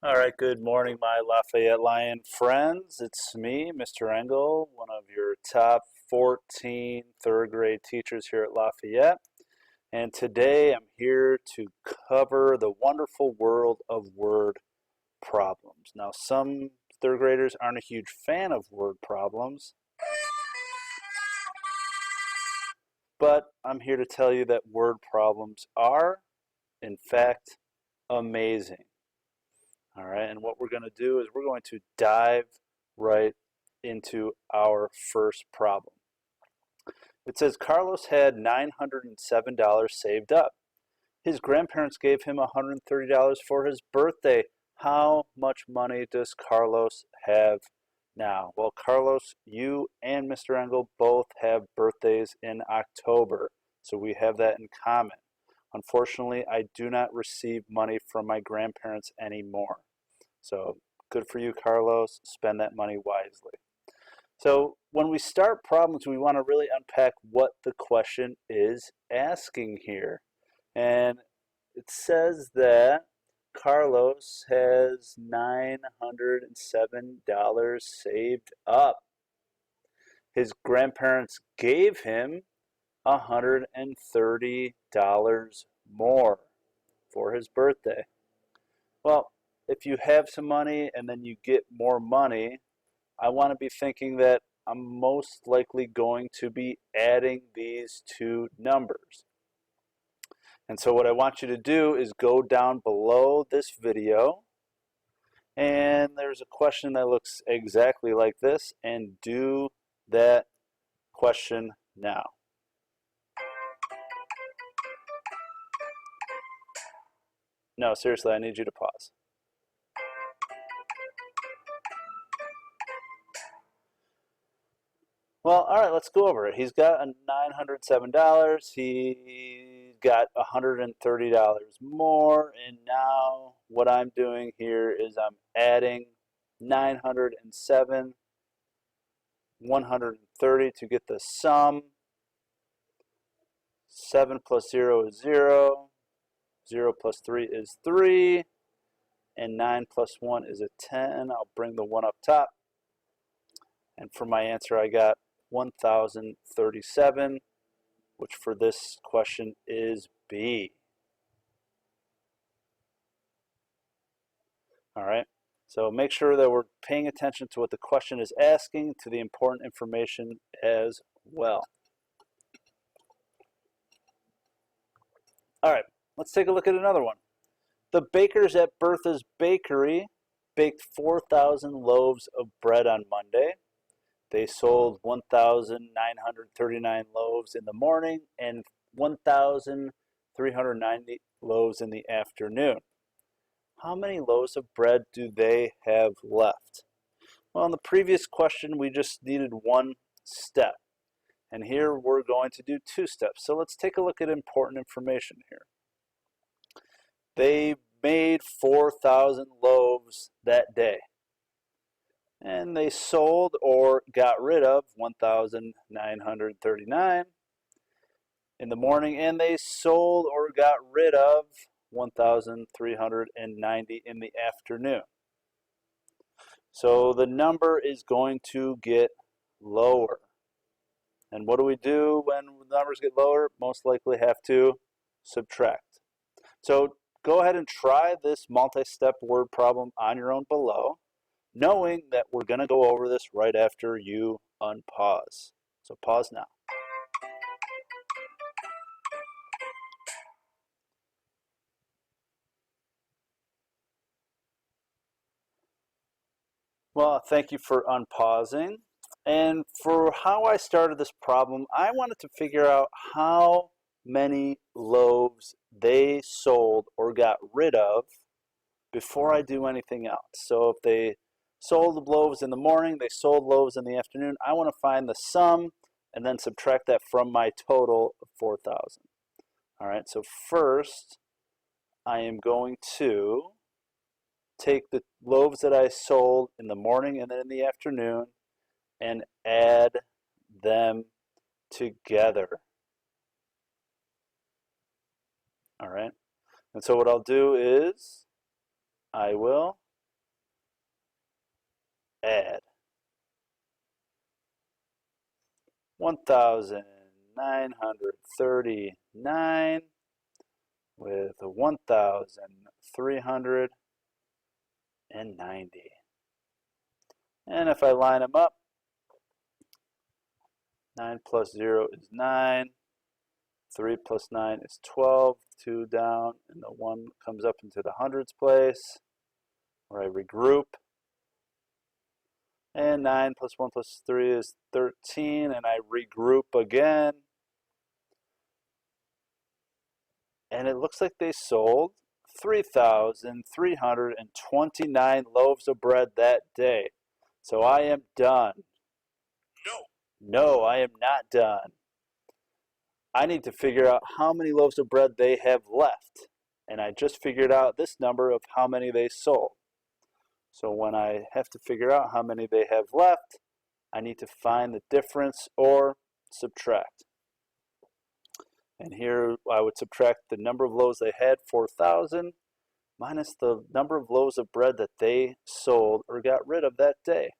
All right, good morning, my Lafayette Lion friends. It's me, Mr. Engel, one of your top 14 third grade teachers here at Lafayette. And today I'm here to cover the wonderful world of word problems. Now, some third graders aren't a huge fan of word problems, but I'm here to tell you that word problems are, in fact, amazing. All right, and what we're going to do is we're going to dive right into our first problem. It says Carlos had $907 saved up. His grandparents gave him $130 for his birthday. How much money does Carlos have now? Well, Carlos, you and Mr. Engel both have birthdays in October, so we have that in common. Unfortunately, I do not receive money from my grandparents anymore. So good for you, Carlos. Spend that money wisely. So when we start problems, we want to really unpack what the question is asking here. And it says that Carlos has $907 saved up. His grandparents gave him $130 more for his birthday. Well, if you have some money and then you get more money, I want to be thinking that I'm most likely going to be adding these two numbers. And so what I want you to do is go down below this video, and there's a question that looks exactly like this, and do that question now. No, seriously, I need you to pause. Well, all right, let's go over it. He's got a $907. He got $130 more, and now what I'm doing here is I'm adding 907, 130 to get the sum. 7 plus 0 is 0. 0 plus 3 is 3. And 9 plus 1 is a 10. I'll bring the 1 up top. And for my answer, I got 1,037, which for this question is B. All right, so make sure that we're paying attention to what the question is asking, to the important information as well. All right, let's take a look at another one. The bakers at Bertha's Bakery baked 4,000 loaves of bread on Monday. They sold 1,939 loaves in the morning and 1,390 loaves in the afternoon. How many loaves of bread do they have left? Well, in the previous question, we just needed one step. And here we're going to do two steps. So let's take a look at important information here. They made 4,000 loaves that day. And they sold or got rid of 1,939 in the morning, and they sold or got rid of 1,390 in the afternoon. So the number is going to get lower. And what do we do when the numbers get lower? Most likely have to subtract. So go ahead and try this multi-step word problem on your own below, knowing that we're going to go over this right after you unpause. So pause now. Well, thank you for unpausing. And for how I started this problem, I wanted to figure out how many loaves they sold or got rid of before I do anything else. So if they sold the loaves in the morning, they sold loaves in the afternoon, I want to find the sum and then subtract that from my total of 4,000. All right, so first I am going to take the loaves that I sold in the morning and then in the afternoon and add them together. All right, and so what I'll do is I will add 1,939 with 1,390. And if I line them up, 9 plus 0 is 9. 3 plus 9 is 12. 2 down, and the 1 comes up into the hundreds place, where I regroup. And 9 plus 1 plus 3 is 13, and I regroup again. And it looks like they sold 3,329 loaves of bread that day. So I am done. No, I am not done. I need to figure out how many loaves of bread they have left. And I just figured out this number of how many they sold. So when I have to figure out how many they have left, I need to find the difference or subtract. And here I would subtract the number of loaves they had, 4,000, minus the number of loaves of bread that they sold or got rid of that day.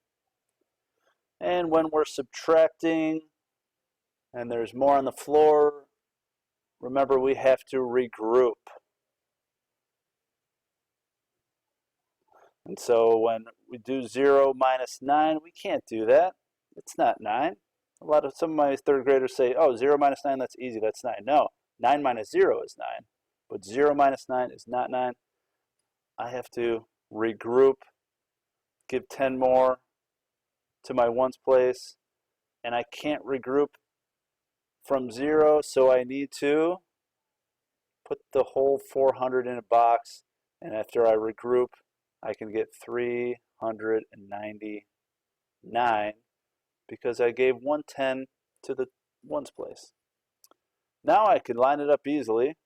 And when we're subtracting and there's more on the floor, remember we have to regroup. And so when we do 0 minus 9, we can't do that. It's not 9. Some of my third graders say, oh, 0 minus 9, that's easy, that's 9. No, 9 minus 0 is 9. But 0 minus 9 is not 9. I have to regroup, give 10 more to my ones place, and I can't regroup from 0, so I need to put the whole 400 in a box, and after I regroup, I can get 399 because I gave 110 to the ones place. Now I can line it up easily,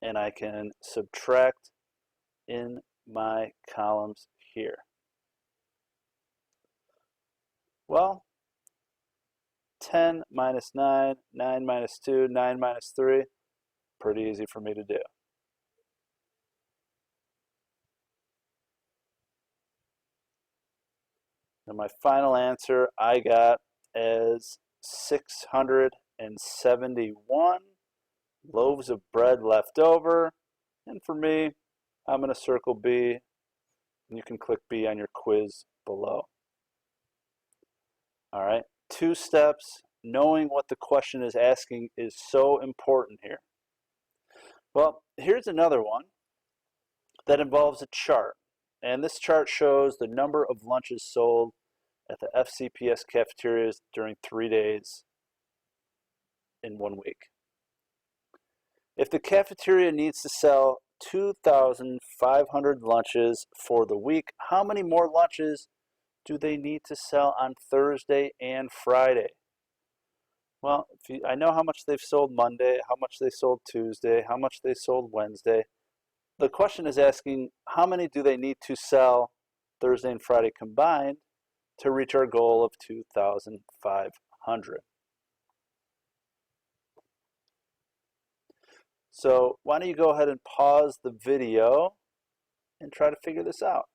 and I can subtract in my columns here. Well, 10 minus 9, 9 minus 2, 9 minus 3, pretty easy for me to do. And my final answer I got as 671 loaves of bread left over. And for me, I'm going to circle B, and you can click B on your quiz below. All right, 2 steps. Knowing what the question is asking is so important here. Well, here's another one that involves a chart. And this chart shows the number of lunches sold at the FCPS cafeterias during 3 days in 1 week. If the cafeteria needs to sell 2,500 lunches for the week, how many more lunches do they need to sell on Thursday and Friday? Well, I know how much they've sold Monday, how much they sold Tuesday, how much they sold Wednesday. The question is asking how many do they need to sell Thursday and Friday combined to reach our goal of 2,500. So why don't you go ahead and pause the video and try to figure this out.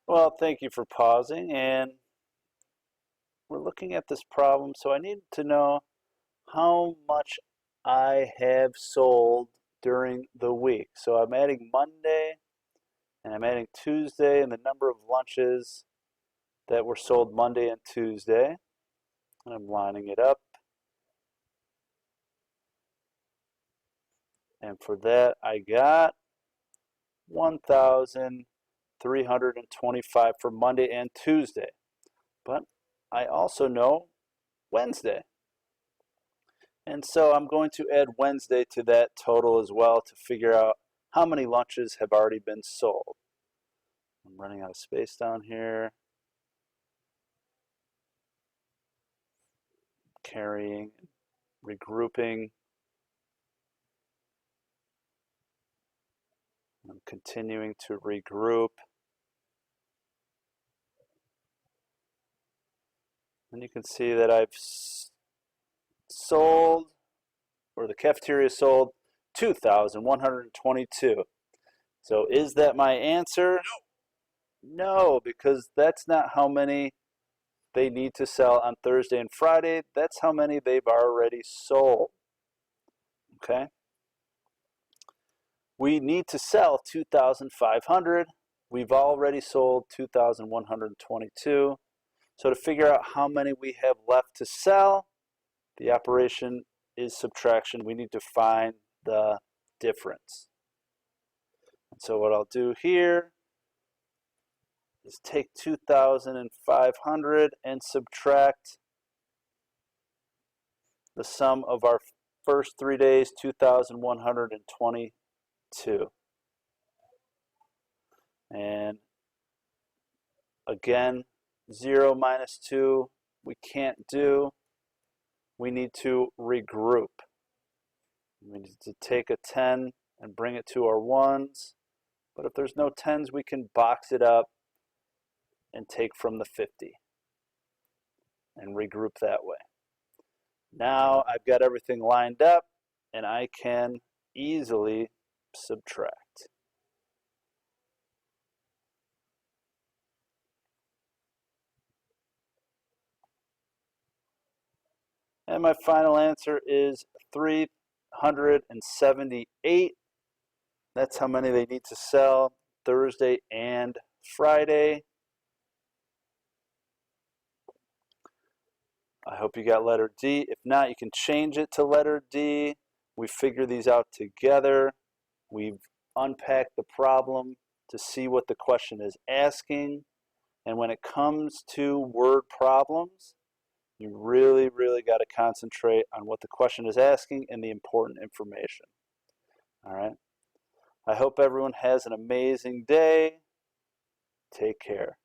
Well, thank you for pausing, and we're looking at this problem, so I need to know how much I have sold during the week. So I'm adding Monday, and I'm adding Tuesday, and the number of lunches that were sold Monday and Tuesday. And I'm lining it up. And for that, I got 1,325 for Monday and Tuesday. But I also know Wednesday. And so I'm going to add Wednesday to that total as well to figure out how many lunches have already been sold. I'm running out of space down here. Carrying, regrouping. I'm continuing to regroup. And you can see that I've sold, or the cafeteria sold, 2,122. So is that my answer? No, because that's not how many they need to sell on Thursday and Friday. That's how many they've already sold. Okay? We need to sell 2,500. We've already sold 2,122. So to figure out how many we have left to sell, the operation is subtraction. We need to find the difference. And so what I'll do here is take 2,500 and subtract the sum of our first 3 days, 2,122. And again, 0 minus 2 we can't do. We need to regroup. We need to take a 10 and bring it to our ones. But if there's no 10s, we can box it up and take from the 50 and regroup that way. Now I've got everything lined up and I can easily subtract. And my final answer is 378. That's how many they need to sell Thursday and Friday. I hope you got letter D. If not, you can change it to letter D. We figure these out together. We've unpacked the problem to see what the question is asking. And when it comes to word problems, you really, really got to concentrate on what the question is asking and the important information. All right? I hope everyone has an amazing day. Take care.